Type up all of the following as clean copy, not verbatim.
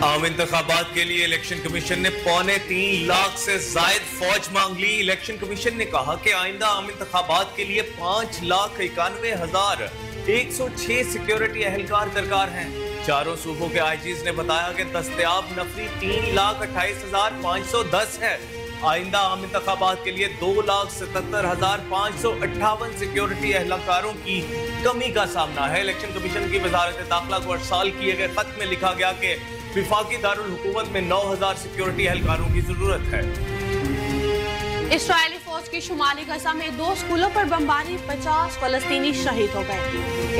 आम इंतखाबात के लिए इलेक्शन कमीशन ने 2.25 लाख से जायद फौज मांग ली। इलेक्शन कमीशन ने कहा कि आइंदा आम इंतखाबात के लिए 5,91,106 सिक्योरिटी एहलकार दरकार हैं। चारों सूबों के आईजीज ने बताया कि दस्तयाब नफरी 3,28,510 है। आइंदा आम इंतखाबात के लिए 2,77,558 सिक्योरिटी एहलकारों की कमी का सामना है। इलेक्शन कमीशन की वजारत दाखिला को अरसाल किए गए खत में लिखा गया कि विफाकी दारुल हुकूमत में 9,000 सिक्योरिटी एहलकारों की जरूरत है। इस्राएली फौज की शुमाली गजा में 2 स्कूलों पर बमबारी, 50 फलस्तीनी शहीद हो गए।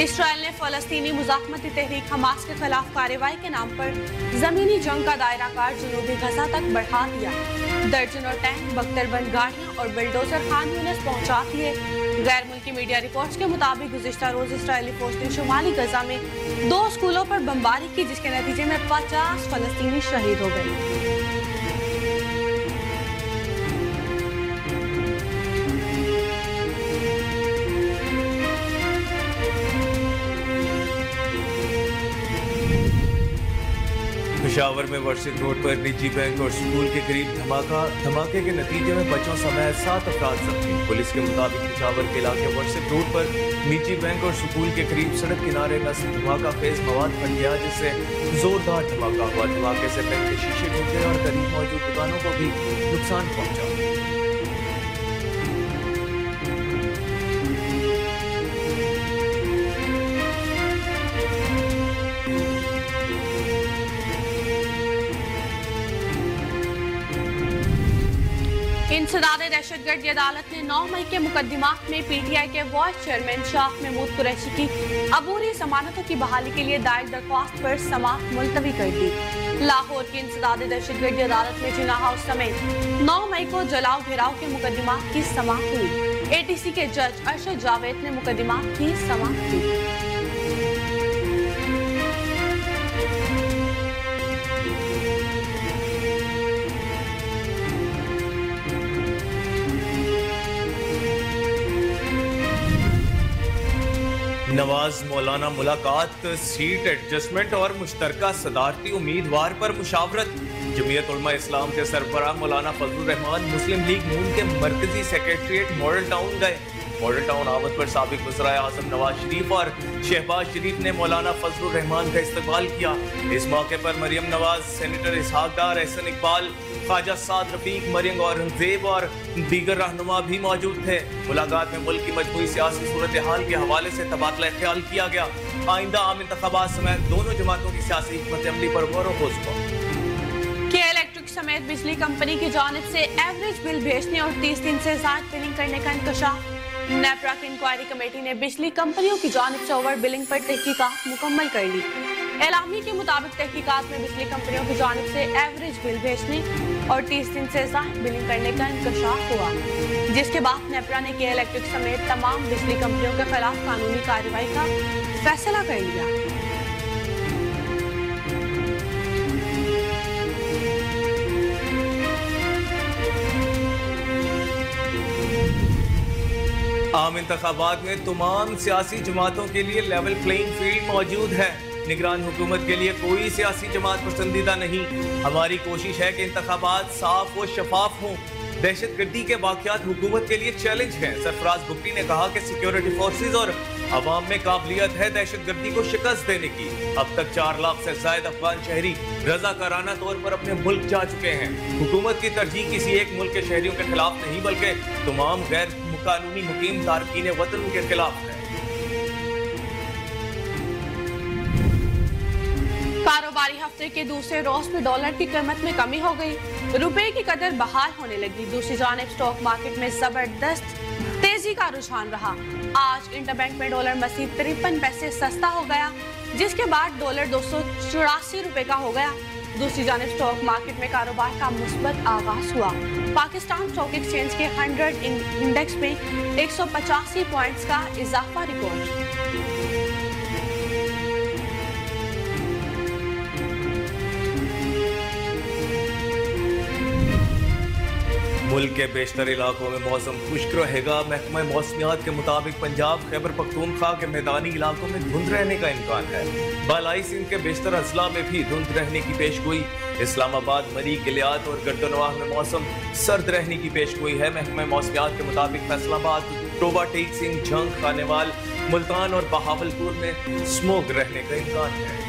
इस्राएल ने फलस्तीनी मुजाकमती तहरीक हमास के खिलाफ कार्रवाई के नाम पर जमीनी जंग का दायरा कार जनूबी गजा तक बढ़ा दिया। दर्जनों टैंक, बख्तरबंद गाड़ियां और बुलडोजर खान यूनिस पहुंचा दिए। गैर मुल्की मीडिया रिपोर्ट्स के मुताबिक गुज़िश्ता रोज इस्राएली फौज ने शुमाली गजा में 2 स्कूलों पर बमबारी की, जिसके नतीजे में 50 फलस्तीनी शहीद हो गए। पेशावर में वर्सिट रोड पर निजी बैंक और स्कूल के करीब धमाके के नतीजे में बच्चों समेत 7 अफराद जख्मी। पुलिस के मुताबिक पेशावर के इलाके वर्सिट रोड पर निजी बैंक और स्कूल के करीब सड़क किनारे नस्ल धमाका खेज मवाद फट गया, जिससे जोरदार धमाका हुआ। धमाके से बैंक के शीशे टूटे और करीब मौजूद दुकानों को भी नुकसान पहुंचा। इंसदाद दहशतगर्दी अदालत ने 9 मई के मुकदमात में पीटीआई के वाइस चेयरमैन शाह महमूद कुरैशी की अबूरी जमानतों की बहाली के लिए दायर दरख्वास्त पर समाअत मुलतवी कर दी। लाहौर की इंसदाद दहशतगर्दी अदालत में जिना हाउस समेत 9 मई को जलाओ घेराव के मुकदमात की समाअत हुई। एटीसी के जज अरशद जावेद ने मुकदमात की समाअत की। नवाज मौलाना मुलाकात, सीट एडजस्टमेंट और मुश्तरका सदारती उम्मीदवार पर मुशावरत। जमीयत उलमा इस्लाम के सरबराह मौलाना फजलुर रहमान मुस्लिम लीग नून के मरकजी सेक्रेटरीट मॉडल टाउन गए। मॉडल टाउन आमद पर साबिक वज़ीर आज़म नवाज शरीफ और शहबाज शरीफ ने मौलाना फजलुर रहमान का इस्तकबाल किया। इस मौके पर मरियम नवाज, सेनेटर इसहाक डार, एहसन इकबाल, ख्वाजा साद रफीक, मरियम औरंगजेब और दीगर रहनुमा भी मौजूद थे। मुलाकात में मुल्क की मजबूरी सियासी सूरत हाल के हवाले से तबादला ख्याल किया गया। आइंदा आम इंतखाबात समेत दोनों जमातों की सियासी हिकमत अमली पर गौर व खोज हुआ। इलेक्ट्रिक समेत बिजली कंपनी की जानिब से एवरेज बिल भेजने और 30 दिन से ज्यादा बिलिंग करने का इंकशाफ। नेपरा की इंक्वायरी कमेटी ने बिजली कंपनियों की जानिब से ओवर बिलिंग पर तहकीकात मुकम्मल कर ली। एलामी के मुताबिक तहकीकात में बिजली कंपनियों की जानिब से एवरेज बिल भेजने और 30 दिन से ज्यादा बिलिंग करने का इंकशाफ हुआ, जिसके बाद नेपरा ने के इलेक्ट्रिक समेत तमाम बिजली कंपनियों के खिलाफ कानूनी कार्रवाई का फैसला कर लिया। आम इंतखाबात में तमाम सियासी जमातों के लिए लेवल प्लेइंग फील्ड मौजूद है। निगरान हुकूमत के लिए कोई सियासी जमात पसंदीदा नहीं। हमारी कोशिश है कि इंतखाबात साफ व शफाफ हों। दहशतगर्दी के वाक़यात हुकूमत के लिए चैलेंज हैं। सरफराज बुगटी ने कहा कि सिक्योरिटी फोर्सेज और अवाम में काबिलियत है दहशतगर्दी को शिकस्त देने की। अब तक 4 लाख से ज्यादा अफगान शहरी रजाकाराना तौर पर अपने मुल्क जा चुके हैं। हुकूमत की तरजीह किसी एक मुल्क के शहरियों के खिलाफ नहीं, बल्कि तमाम गैर कानूनी मुकीम तारकीन वतन के खिलाफ है। कारोबारी हफ्ते के दूसरे रोज में डॉलर की कीमत में कमी हो गई, रुपए की कदर बहाल होने लगी। दूसरी जानिब स्टॉक मार्केट में जबरदस्त तेजी का रुझान रहा। आज इंटरबैंक में डॉलर मजीद 53 पैसे सस्ता हो गया, जिसके बाद डॉलर 284 रुपए का हो गया। दूसरी जानिब स्टॉक मार्केट में कारोबार का मुस्बत आगाज हुआ। पाकिस्तान स्टॉक एक्सचेंज के 100 इंडेक्स में 185 पॉइंट्स का इजाफा रिकॉर्ड। मुल्क के बेशतर इलाकों में मौसम खुश्क रहेगा। महकमा मौसमियात के मुताबिक पंजाब, खैबर पख्तूनख्वा के मैदानी इलाकों में धुंध रहने का इम्कान है। बालाई सिंध के बेशतर अजला में भी धुंध रहने की पेशगोई। इस्लामाबाद, मरी, गिलियात और गर्दनवाह में मौसम सर्द रहने की पेशगोई है। महकमा मौसमियात के मुताबिक फैसलाबाद, टोबा, टेक सिंह, झंग, खानेवाल, मुल्तान और बहावलपुर में स्मोक रहने का इम्कान है।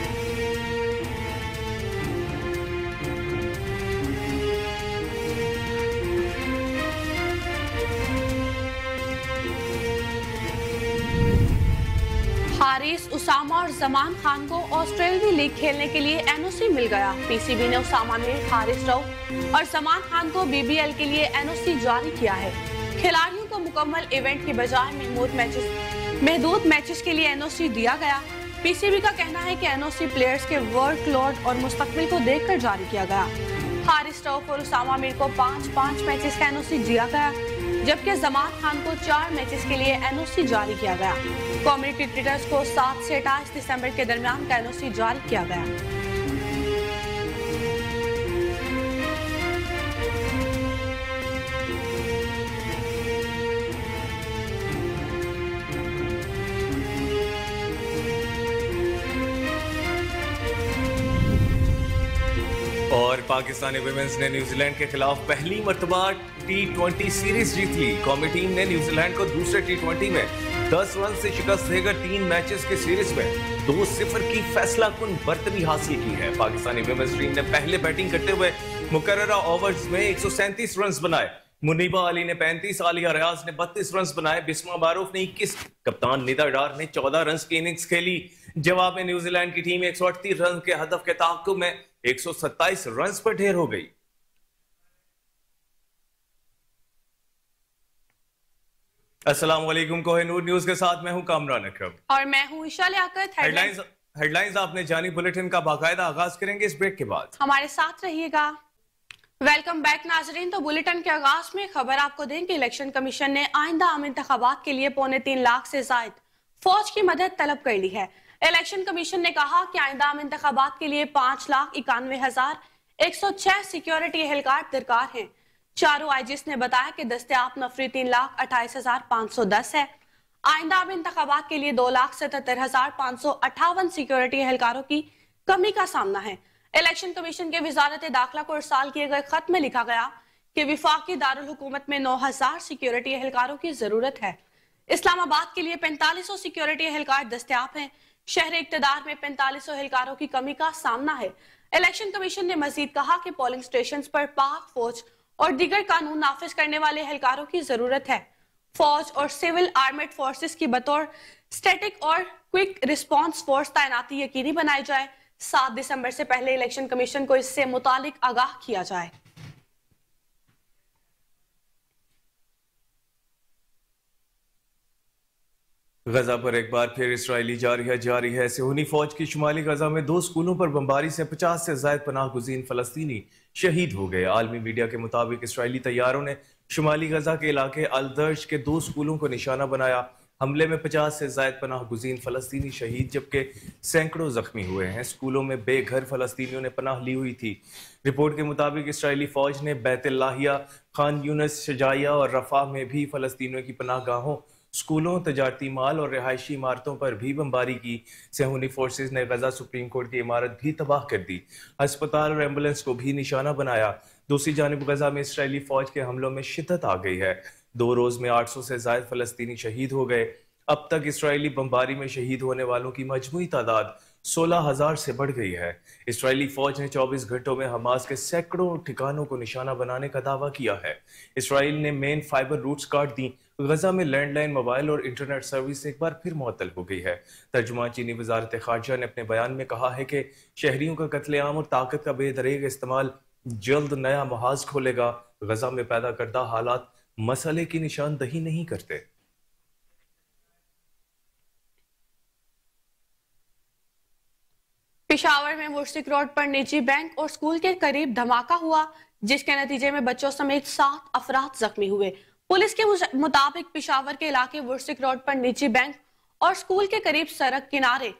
हारिस, उसामा और जमान खान को ऑस्ट्रेलियाई लीग खेलने के लिए एनओसी मिल गया। पीसीबी ने उसामा मीर, हारिस रऊफ और जमान खान को बीबीएल के लिए एनओसी जारी किया है। खिलाड़ियों को मुकम्मल इवेंट के बजाय महदूद मैचेस के लिए एनओसी दिया गया। पीसीबी का कहना है कि एनओसी प्लेयर्स के वर्कलोड और मुस्तकबिल को देखकर जारी किया गया। हारिस रऊफ और उसामा मीर को 5-5 मैचेस का एनओसी दिया गया, जबकि जमान खान को 4 मैचेस के लिए एनओसी जारी किया गया। कौमी क्रिकेटर्स को 7 से 28 दिसंबर के दरमियान का एनओसी जारी किया गया। और पाकिस्तानी विमेंस ने न्यूजीलैंड के खिलाफ पहली मर्तबा T20 सीरीज जीत ली। कौमी टीम ने न्यूजीलैंड को दूसरे T20 में 10 रन से शिकस्त देकर 3 मैचेस के सीरीज में 2-0 की फैसला कुन बर्तरी हासिल की है। पाकिस्तानी विमेंस टीम ने पहले बैटिंग करते हुए मुकर्ररा ओवर्स में 137 रन बनाए। मुनीबा अली ने 35, आलिया रियाज ने 32 रन बनाए। बिस्मा बारूफ ने 21, कप्तान निदा डार ने 14 रन की इनिंग्स खेली। जवाब में न्यूजीलैंड की टीम 138 रन के हदफ के ताक़ुब में 127 रन पर ढेर हो गई। अस्सलाम वालेकुम, कोहिनूर न्यूज के साथ मैं हूं कामरान अकरम और मैं हूं ईशा लियाकत। हेडलाइंस आपने जानी। बुलेटिन का बाकायदा आगाज करेंगे इस ब्रेक के बाद। हमारे साथ रहिएगा। वेलकम बैक नाजरीन। तो बुलेटिन के आगाज में खबर आपको दें कि इलेक्शन कमीशन ने आइंदा आम इंतखाबात के लिए 3.25 लाख से जायद फौज की मदद तलब कर ली है। इलेक्शन कमीशन ने कहा कि आइंदा आम इंतखाबात के लिए 5,91,106 सिक्योरिटी एहलकार दरकार हैं। चारों आईजीएस ने बताया कि दस्तयाब नफरी 3,28,510 है। आइंदा आम इंतखाबात के लिए 2,77,558 सिक्योरिटी एहलकारों की कमी का सामना है। इलेक्शन कमीशन के वजारत दाखिला को इरसाल किए गए खत में लिखा गया कि विफाकी दारुल हुकूमत में 9,000 सिक्योरिटी एहलकारों की जरूरत है। इस्लामाबाद के लिए 4500 सिक्योरिटी एहलकार दस्तयाब हैं। शहर इक्तदार में 4500 एहलकारों की कमी का सामना है। इलेक्शन कमीशन ने मजीद कहा कि पोलिंग स्टेशन पर पाक फौज और दीगर कानून नाफिज करने वाले एहलकारों की जरूरत है। फौज और सिविल आर्मेड फोर्सेस की बतौर स्टैटिक और क्विक रिस्पांस फोर्स तैनाती यकीनी बनाई जाए। 7 दिसंबर से पहले इलेक्शन कमीशन को इससे मुतालिक आगाह किया जाए। गजा पर एक बार फिर इसराइली जारी है। सिहोनी फौज की शुमाली गजा में 2 स्कूलों पर बमबारी से 50 से ज्यादा पनाह गुज़ीन फलस्तीनी शहीद हो गए। आलमी मीडिया के मुताबिक इसराइली तैयारों ने शुमाली गजा के इलाके अल-दर्ज के 2 स्कूलों को निशाना बनाया। हमले में 50 से ज्यादा पनाह गुज़ीन फलस्तीनी शहीद जबकि सैकड़ों जख्मी हुए हैं। स्कूलों में बेघर फलस्तीनियों ने पनाह ली हुई थी। रिपोर्ट के मुताबिक इसराइली फौज ने बैतुल्लाहिया, खान यूनिस, शजाइया और रफा में भी फलस्तीनियों की पनाह गाहों, स्कूलों, तजारती माल और रिहायशी इमारतों पर भी बमबारी की। सेहूनी फोर्सेस ने गजा सुप्रीम कोर्ट की इमारत भी तबाह कर दी। अस्पताल और एम्बुलेंस को भी निशाना बनाया। दूसरी जानिब गजा में इसराइली फौज के हमलों में शिद्दत आ गई है। 2 रोज में 800 से ज्यादा फलस्तीनी शहीद हो गए। अब तक इसराइली बमबारी में शहीद होने वालों की मजमूई तादाद 16,000 से बढ़ गई है। इसराइली फौज ने 24 घंटों में हमास के सैकड़ों ठिकानों को निशाना बनाने का दावा किया है। इसराइल ने मेन फाइबर रूट्स काट दी। गजा में लैंडलाइन, मोबाइल और इंटरनेट सर्विस एक बार फिर मुअत्तल हो गई है। तर्जुमान चीनी वजारत खारजा ने अपने बयान में कहा है कि शहरियों का कत्लेआम और ताकत का बेदरेग इस्तेमाल जल्द नया महाज खोलेगा। गजा में पैदा करदा हालात मसले की निशानदही नहीं करते। पेशावर में मुर्शिक रोड पर निजी बैंक और स्कूल के करीब धमाका हुआ, जिसके नतीजे में बच्चों समेत 7 अफराद जख्मी हुए। पुलिस के मुताबिक पेशावर के इलाके मुर्शिक रोड पर निजी बैंक और स्कूल के करीब सड़क किनारे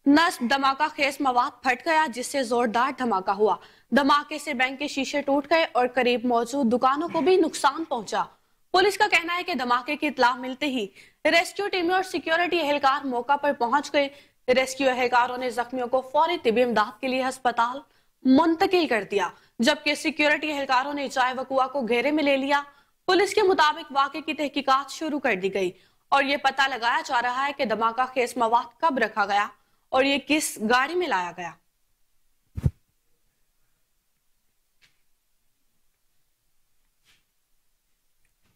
नस्ब धमाका खेज मवाद फट गया जिससे जोरदार धमाका हुआ। धमाके से बैंक के शीशे टूट गए और करीब मौजूद दुकानों को भी नुकसान पहुंचा। पुलिस का कहना है कि धमाके की इत्तला मिलते ही रेस्क्यू टीमें और सिक्योरिटी एहलकार मौका पर पहुंच गए। रेस्क्यू एहलकारों ने जख्मियों को फौरी तिबी इमदाद के लिए अस्पताल मुंतकिल कर दिया, जबकि सिक्योरिटी एहलकारों ने जाए वकुआ को घेरे में ले लिया। पुलिस के मुताबिक वाकये की तहकीकात शुरू कर दी गई और ये पता लगाया जा रहा है कि धमाका खेज मवाद कब रखा गया और ये किस गाड़ी में लाया गया।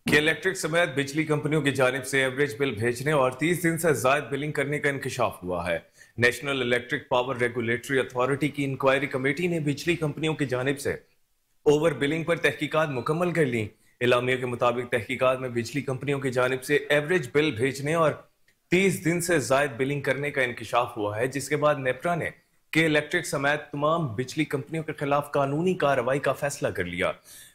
कि इलेक्ट्रिक समेत बिजली कंपनियों की जानिब से एवरेज बिल भेजने और 30 दिन से ज्यादा बिलिंग करने का इंकशाफ हुआ है। National electric power regulatory authority की इंक्वायरी कमेटी ने बिजली कंपनियों की जानिब से ओवर बिलिंग पर तहकीकात मुकम्मल कर ली। इलामिया के मुताबिक तहकीकात में बिजली कंपनियों की जानिब से एवरेज बिल भेजने और 30 दिन से ज्यादा बिलिंग करने का इंकशाफ हुआ है, जिसके बाद नेपरा ने के इलेक्ट्रिक समेत तमाम बिजली कंपनियों के खिलाफ कानूनी कार्रवाई का फैसला कर लिया।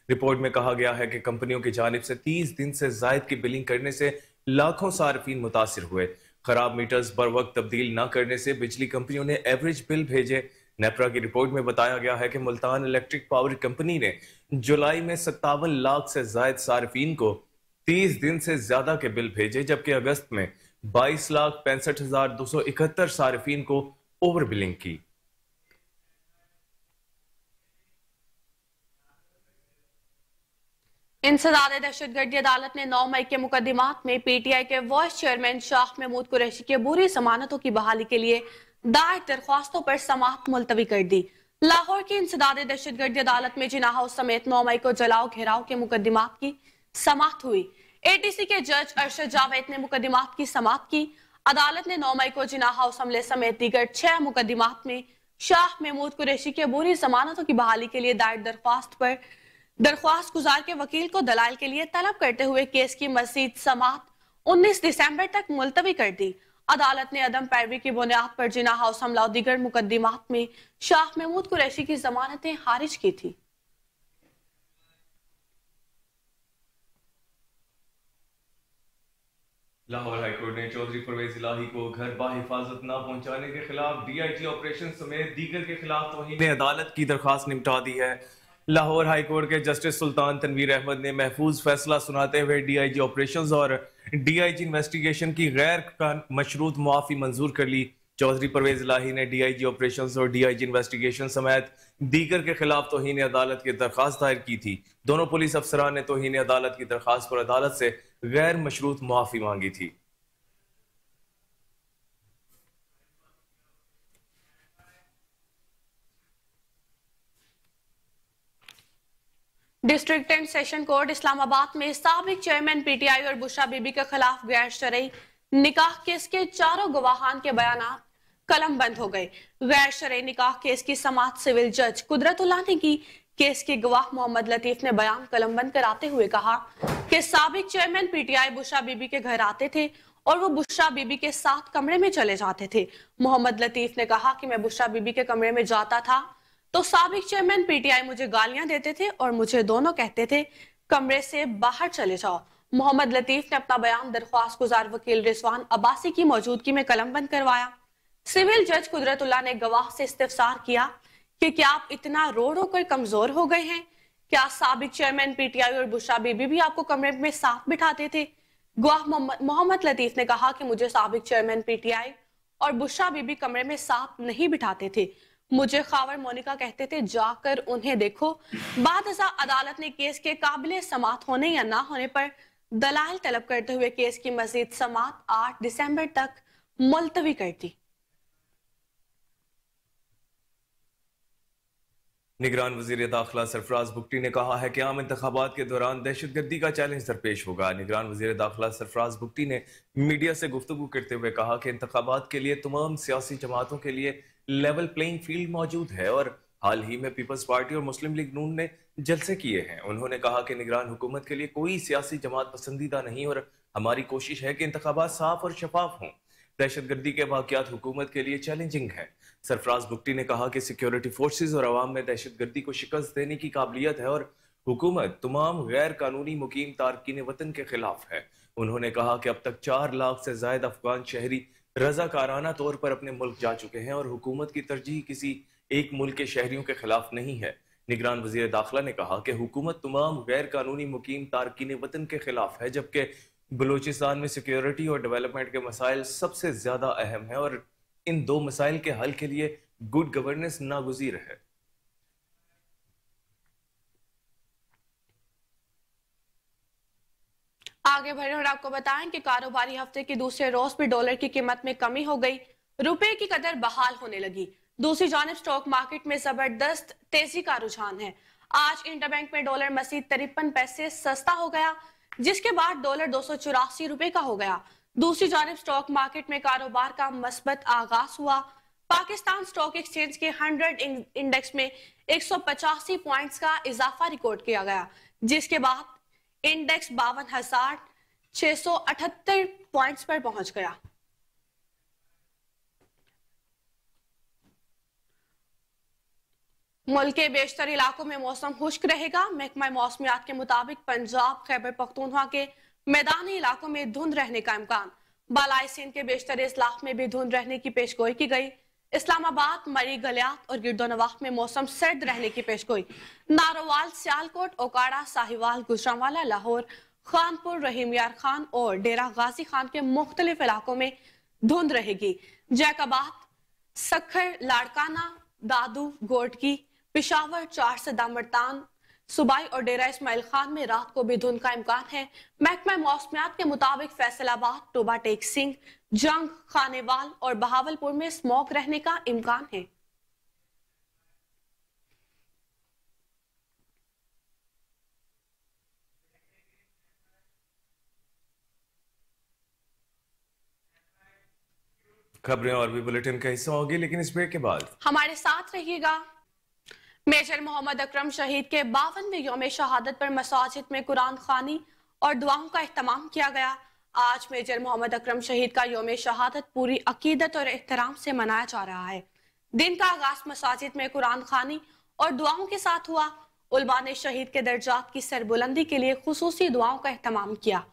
रिपोर्ट में कहा गया है कि कंपनियों की जानिब से 30 दिन से जायद की बिलिंग करने से लाखों सार्फिन मुतासिर हुए। खराब मीटर्स बर वक्त तब्दील न करने से बिजली कंपनियों ने एवरेज बिल भेजे। नेपरा की रिपोर्ट में बताया गया है कि मुल्तान इलेक्ट्रिक पावर कंपनी ने जुलाई में 57 लाख से जायद सार्फिन को 30 दिन से ज्यादा के बिल भेजे, जबकि अगस्त में 22,65,271 सार्फिन को ओवर बिलिंग की। इंसदाद दहशतगर्दी अदालत ने 9 मई के मुकदमात में पीटीआई के वाइस चेयरमैन शाह महमूद कुरैशी के बुरी जमानतों की बहाली के लिए दायर दरख्वास्तों पर समाअत मुलतवी कर दी। लाहौर की इंसदाद दहशतगर्दी अदालत में जिना हाउस समेत 9 मई को जलाओ घेराव के मुकदमात की समाअत हुई। एटीसी के जज अरशद जावेद ने मुकदमात की समाअत की। अदालत ने 9 मई को जिना हाउस हमले समेत दीगर 6 मुकदमात में शाह महमूद कुरैशी के बुरी जमानतों की बहाली के लिए दायर दरख्वास्त पर दरख्वास्त गुजार के वकील को दलाल के लिए तलब करते हुए केस की मजीद समाअत 19 दिसंबर तक मुलतवी कर दी। अदालत ने अदम पैरवी की बुनियाद पर जिना हाउस हमला और दीगर मुकदमात में शाह महमूद कुरैशी की जमानतें खारिज की थी। लाहौर हाईकोर्ट ने चौधरी परवेज इलाही को घर बाहिफाजत न पहुंचाने के खिलाफ डीआईजी ऑपरेशन समेत दीगर के खिलाफ तौहीन अदालत की दरखास्त निपटा दी है। लाहौर हाईकोर्ट के जस्टिस सुल्तान तनवीर अहमद ने महफूज फैसला सुनाते हुए डीआईजी ऑपरेशंस और डीआईजी इन्वेस्टिगेशन की गैर मशरूत मुआफी मंजूर कर ली। चौधरी परवेज इलाही ने डीआईजी ऑपरेशंस और डीआईजी इन्वेस्टिगेशन समेत दीगर के खिलाफ तौहीन अदालत की दरखास्त दायर की थी। दोनों पुलिस अफसरान ने तौहीन अदालत की दरखास्त पर अदालत से गैर मशरूत मुआफी मांगी थी। District and session court Islamabad में साबिक चेयरमैन पीटीआई और बुशरा बीबी के खिलाफ गैर शरई निकाह केस के चारों गवाहान के बयानात कलम बंद हो गए। गैर शरई निकाह केस की समाअत सिविल जज कुदरतुल्लाह ने की। केस के गवाह मोहम्मद लतीफ ने बयान कलम बंद कराते हुए कहा कि साबिक चेयरमैन पीटीआई बुशरा बीबी के घर आते थे और वो बुशरा बीबी के साथ कमरे में चले जाते थे। मोहम्मद लतीफ ने कहा कि मैं बुशरा बीबी के कमरे में जाता था तो साबिक चेयरमैन पीटीआई मुझे गालियां देते थे और मुझे दोनों कहते थे कमरे से बाहर चले जाओ। मोहम्मद लतीफ ने अपना बयान दरख्वास्त गुजार वकील रिजवान अब्बासी की मौजूदगी में कलमबंद करवाया। सिविल जज कुदरतुल्लाह ने गवाह से इस्तिफसार किया कि क्या आप इतना रो रो कर कमजोर हो गए हैं? क्या साबिक चेयरमैन पीटीआई और बुशरा बीबी भी आपको कमरे में साथ बिठाते थे? गवाह मोहम्मद लतीफ ने कहा कि मुझे साबिक चेयरमैन पीटीआई और बुशरा बीबी कमरे में साथ नहीं बिठाते थे। मुझे खावर मोनिका कहते थे जाकर उन्हें देखो। बाद अदालत ने केस के काबिले समाअत होने या ना होने पर दलाल तलब करते हुए केस की मजीद समाअत 8 दिसंबर तक मुलतवी कर दी। निगरान वजीर दाखिला सरफराज बुगटी ने कहा है कि आम इंतखाबात के दौरान दहशतगर्दी का चैलेंज दरपेश होगा। निगरान वजीर दाखिला सरफराज बुगटी ने मीडिया से गुफ्तगू करते हुए कहा कि इंतखाबात के लिए तमाम सियासी जमातों के लिए लेवल प्लेइंग फील्ड मौजूद है और हाल ही में पीपल्स पार्टी और मुस्लिम लीग नून ने जलसे किए हैं। उन्होंने कहा कि निगरान हुकूमत के लिए कोई सियासी जमात पसंदीदा नहीं और हमारी कोशिश है कि इंतखाबात साफ और शफाफ हों। दहशतगर्दी के वाकयात हुकूमत के लिए चैलेंजिंग है। सरफराज बुगटी ने कहा कि सिक्योरिटी फोर्सेज और अवाम में दहशतगर्दी को शिकस्त देने की काबिलियत है और हुकूमत तमाम गैर कानूनी मुकीम तारकीन वतन के खिलाफ है। उन्होंने कहा कि अब तक 4 लाख से ज्यादा अफगान शहरी रजाकाराना तौर पर अपने मुल्क जा चुके हैं और हुकूमत की तरजीह किसी एक मुल्क के शहरियों के खिलाफ नहीं है। निगरान वज़ीर दाखिला ने कहा कि हुकूमत तमाम गैर कानूनी मुकीम तारकीन वतन के खिलाफ है, जबकि बलूचिस्तान में सिक्योरिटी और डेवलपमेंट के मसाइल सबसे ज्यादा अहम है और इन दो मसाइल के हल के लिए गुड गवर्नेंस नागुज़ीर है। आगे बढ़े और आपको बताएं कि कारोबारी हफ्ते के दूसरे रोज भी डॉलर की कीमत में कमी हो गई, रुपए की कदर बहाल होने लगी। दूसरी जानिब स्टॉक मार्केट में जबरदस्त तेजी का रुझान है। आज इंटरबैंक में डॉलर मजीद 53 पैसे सस्ता हो गया, जिसके बाद डॉलर 284 रुपए का हो गया। दूसरी जानिब स्टॉक मार्केट में कारोबार का मस्बत आगाज हुआ। पाकिस्तान स्टॉक एक्सचेंज के 100 इंडेक्स में 185 पॉइंट्स का इजाफा रिकॉर्ड किया गया, जिसके बाद इंडेक्स 52,678 पॉइंट्स पर पहुंच गया। मुल्क के बेशतर इलाकों में मौसम खुश्क रहेगा। महकमा मौसमियात के मुताबिक पंजाब, खैबर पख्तूनख्वा के मैदानी इलाकों में धुंध रहने का इम्कान। बालाई सिंध के बेशतर इस्लाह में भी धुंध रहने की पेशगोई की गई। इस्लामाबाद, मरी, गलियात और गिरदोनवाह में मौसम सर्द रहने की पेशगोई। नारोवाल, सियालकोट, ओकाड़ा, साहिवाल, गुजरांवाला, लाहौर, खानपुर, रहीम यार खान और डेरा गाजी खान के मुख्तलिफ इलाकों में धुंध रहेगी। जैकाबाद, सखर, लाड़काना, दादू, गोडगी, पिशावर, चार से दामरतान, सुबाई और डेरा इस्माइल खान में रात को भी धुंध का इम्कान है। महकमा मौसमियात के मुताबिक फैसलाबाद, टोबा टेक सिंह, जंग, खानेवाल और बहावलपुर में स्मॉग रहने का इम्कान है। खबरें और भी बुलेटिन का हिस्सा होगी, लेकिन इस ब्रेक के बाद हमारे साथ रहिएगा। मेजर मोहम्मद अकरम शहीद के 52वें यौम शहादत पर मसाजिद में कुरान खानी और दुआओं का एहतमाम किया गया। आज मेजर मोहम्मद अकरम शहीद का यौम शहादत पूरी अकीदत और एहतराम से मनाया जा रहा है। दिन का आगाज मसाजिद में कुरान खानी और दुआओं के साथ हुआ। उलमा ने शहीद के दर्जात की सरबुलंदी के लिए खुसूसी दुआओं का एहतमाम किया।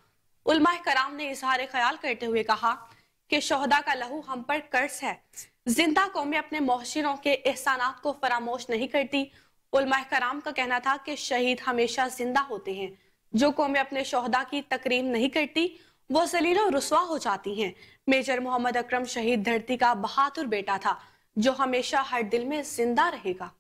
उलमा कराम ने इजहार ख्याल करते हुए कहा कि शोहदा का लहू हम पर कर्ज है। जिंदा कौमें अपने मोहसिनों के एहसानात को फरामोश नहीं करती। उलमा कराम का कहना था कि शहीद हमेशा जिंदा होते हैं। जो कौमें अपने शोहदा की तकरीम नहीं करती वो जलील और रुस्वा हो जाती हैं। मेजर मोहम्मद अकरम शहीद धरती का बहादुर बेटा था जो हमेशा हर दिल में जिंदा रहेगा।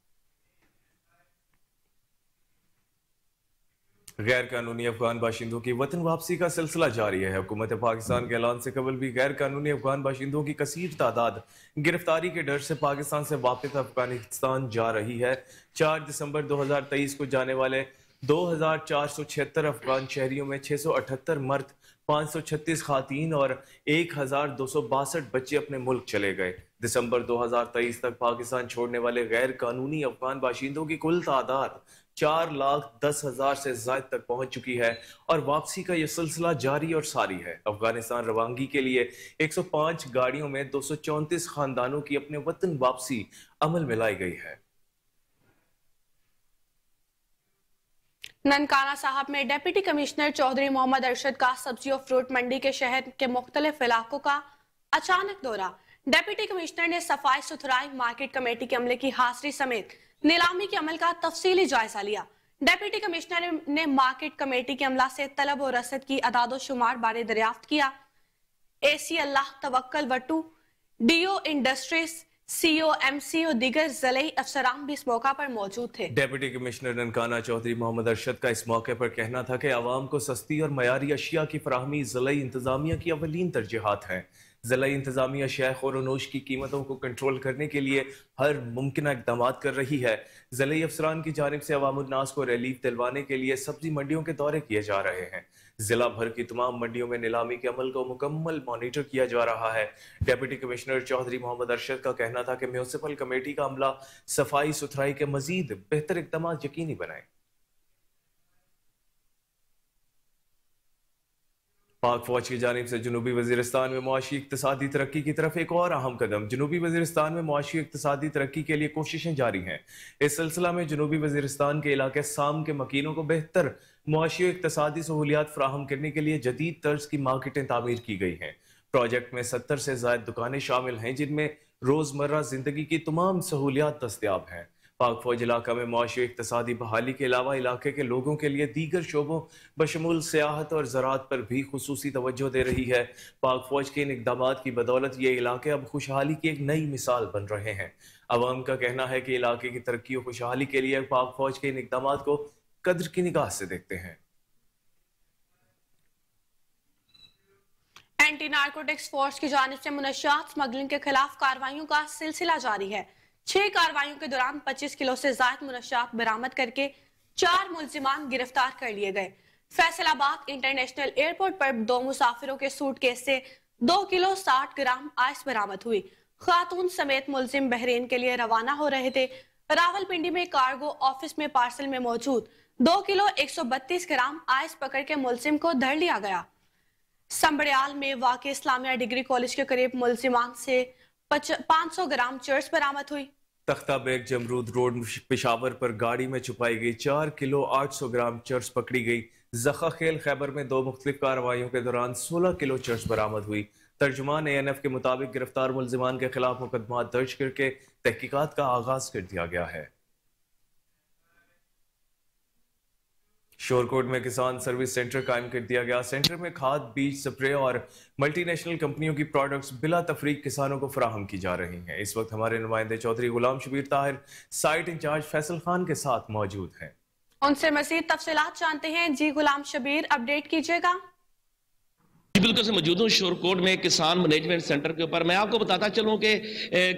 गैर कानूनी अफगान बाशिंदों की वतन वापसी का सिलसिला जारी है। हुकूमत पाकिस्तान के ऐलान से कबल भी गैर कानूनी अफगान बाशिंदों की कसीर तादाद गिरफ्तारी के डर से पाकिस्तान से वापस अफगानिस्तान जा रही है। 4 दिसंबर 2023 को जाने वाले 2476 अफगान शहरियों में 678 मर्द, 536 खातीन और 1262 बच्चे अपने मुल्क चले गए। दिसंबर 2023 तक पाकिस्तान छोड़ने वाले गैर कानूनी अफगान बाशिंदों की कुल तादाद 4,10,000 से ज्यादा तक पहुंच चुकी है और वापसी का यह सिलसिला जारी और सारी है। अफगानिस्तान रवानगी के लिए 105 गाड़ियों में 234 खानदानों की अपने वतन वापसी अमल में लाई गई है। ननकाना साहब में डिप्टी कमिश्नर चौधरी मोहम्मद अरशद का सब्जी और फ्रूट मंडी के शहर के मुख्तलिफ इलाकों का अचानक दौरा। डिप्टी कमिश्नर ने सफाई सुथराई, मार्केट कमेटी के अमले की हाजिरी समेत नीलामी के अमल का तफसीली जायजा लिया। डिप्टी कमिश्नर ने मार्केट कमेटी के अमला से तलब और रसद की अदादो शुमार बारे दरियाफ्त किया। AC Allah Tawakkal Wattoo, DO industries, CO, MC और दीगर ज़िले अफसरान भी इस मौका पर मौजूद थे। डिप्टी कमिश्नर ननकाना चौधरी मोहम्मद अरशद का इस मौके पर कहना था कि आवाम को सस्ती और मयारी अशिया की फराहमी ज़िले इंतजामिया की अवलीन तरजीहात है। ज़िला इंतजामिया शेख और अनोश की कीमतों को कंट्रोल करने के लिए हर मुमकिन इक़दाम कर रही है। ज़िले अफसरान की जानिब से अवामुन्नास को रिलीफ दिलवाने के लिए सब्जी मंडियों के दौरे किए जा रहे हैं। जिला भर की तमाम मंडियों में नीलामी के अमल को मुकम्मल मॉनिटर किया जा रहा है। डिप्टी कमिश्नर चौधरी मोहम्मद अरशद का कहना था कि म्यूनिसिपल कमेटी का अमला सफाई सुथराई के मजीद बेहतर इक़दाम यकीनी बनाए। पाक फौज की जानिब से जनूबी वजीरिस्तान में मुआशी इक्तिसादी तरक्की की तरफ एक और अहम कदम। जनूबी वजीरिस्तान में मुआशी इक्तिसादी तरक्की के लिए कोशिशें जारी हैं। इस सिलसिला में जनूबी वजीरिस्तान के इलाके साम के मकीनों को बेहतर मुआशी इक्तिसादी सहूलियात फराहम करने के लिए जदीद तर्ज की मार्केटें तामीर की गई हैं। پروجیکٹ میں 70 سے زائد دکانیں شامل ہیں جن میں روزمرہ زندگی کی تمام سہولیات دستیاب ہیں۔ پاک فوج علاقہ میں معاشی اقتصادی بحالی کے علاوہ علاقے کے لوگوں کے لیے دیگر شعبوں بشمول سیاحت اور زراعت پر بھی خصوصی توجہ دے رہی ہے۔ پاک فوج کے ان اقدامات کی بدولت یہ علاقے اب خوشحالی کی ایک نئی مثال بن رہے ہیں۔ عوام کا کہنا ہے کہ علاقے کی ترقی و خوشحالی کے لیے پاک فوج کے ان اقدامات کو قدر کی نگاہ سے دیکھتے ہیں۔ اینٹی نارکوٹکس فورس کی جانب سے منشیات سمگلنگ کے خلاف کارروائیوں کا سلسلہ جاری ہے۔ 6 کارروائیوں کے دوران 25 کلو سے زائد منشیات برآمد کر کے 4 ملزمان گرفتار کر لیے گئے۔ فیصل آباد انٹرنیشنل ایئرپورٹ پر 2 مسافروں کے سوٹ کیس سے 2 کلو 60 گرام آئس برآمد ہوئی۔ خاتون سمیت ملزم بحرین کے لیے روانہ ہو رہے تھے۔ راولپنڈی میں کارگو آفس میں پارسل میں موجود 2 کلو 132 گرام آئس پکڑ کے ملزم کو دھر لیا گیا۔ سنبڑیال میں واقع اسلامیہ ڈگری کالج کے قریب ملزمان سے 500 گرام چرس برآمد ہوئی۔ تختہ بیگ جمرود روڈ پشاور پر گاڑی میں چھپائی گئی 4 کلو 800 گرام چرس پکڑی گئی۔ زخہ خیل خیبر میں 2 مختلف کارروائیوں کے دوران 16 کلو چرس برآمد ہوئی۔ ترجمان ANF کے مطابق گرفتار ملزمان کے خلاف مقدمات درج کر کے تحقیقات کا آغاز کر دیا گیا ہے۔ شورکوٹ میں کسان سروس سینٹر قائم کر دیا گیا۔ سینٹر میں کھاد، بیج، سپرے اور ملٹی نیشنل کمپنیوں کی پروڈکٹس بلا تفریق کسانوں کو فراہم کی جا رہی ہیں۔ اس وقت ہمارے نمائندے چودھری غلام شبیر طاہر سائٹ انچارج فیصل خان کے ساتھ موجود ہیں۔ ان سے مزید تفصیلات جانتے ہیں۔ جی غلام شبیر، اپڈیٹ کیجئے گا۔ بالکل سے موجود ہوں شورکوٹ میں کسان مینجمنٹ سینٹر کے اوپر۔ میں آپ کو بتاتا چلوں کہ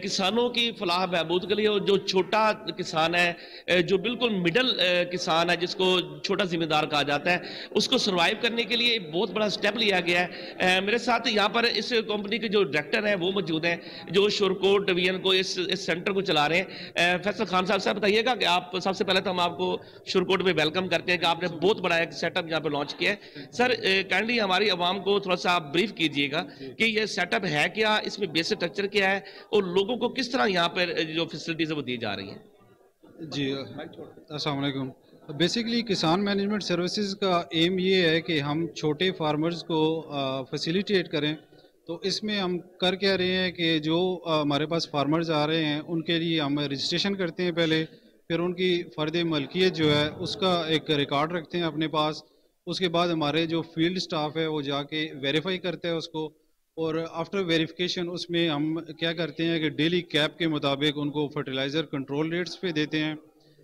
کسانوں کی فلاح بہبود کے لیے جو چھوٹا کسان ہے، جو بالکل مڈل کسان ہے، جس کو چھوٹا ذمہ دار کہا جاتا ہے، اس کو سروائیو کرنے کے لیے بہت بڑا سٹیپ لیا گیا ہے۔ میرے ساتھ یہاں پر اس کمپنی کے جو ڈائریکٹر ہیں وہ موجود ہیں، جو شورکوٹ ڈویژن کو اس سینٹر کو چلا رہے ہیں۔ فیصل خان صاحب بتائیے گا کہ آپ سب سے پہلے تو ہم آپ کو شورکوٹ میں ویلکم کرتے ہیں کہ آپ نے بہت بڑا ایک سیٹ اپ یہاں پہ لانچ کیا ہے۔ سر کائنڈلی ہماری عوام کو تھوڑا سا آپ بریف کیجئے گا کہ یہ سیٹ اپ ہے کیا، اس میں بیسک سٹرکچر کیا ہے، اور لوگوں کو کس طرح یہاں پر جو فیسلٹیز وہ دی جا رہی ہیں۔ جی السلام علیکم۔ بیسیکلی کسان مینجمنٹ سروسز کا ایم یہ ہے کہ ہم چھوٹے فارمرز کو فیسیلیٹیٹ کریں۔ تو اس میں ہم کر کیا رہے ہیں کہ جو ہمارے پاس فارمرز آ رہے ہیں ان کے لیے ہم رجسٹریشن کرتے ہیں پہلے، پھر ان کی فرد ملکیت جو ہے اس کا ایک ریکارڈ رکھتے ہیں اپنے پاس۔ اس کے بعد ہمارے جو فیلڈ سٹاف ہے وہ جا کے ویریفائی کرتے ہیں اس کو، اور آفٹر ویریفیکیشن اس میں ہم کیا کرتے ہیں کہ ڈیلی کیپ کے مطابق ان کو فرٹیلائزر کنٹرول ریٹس پہ دیتے ہیں۔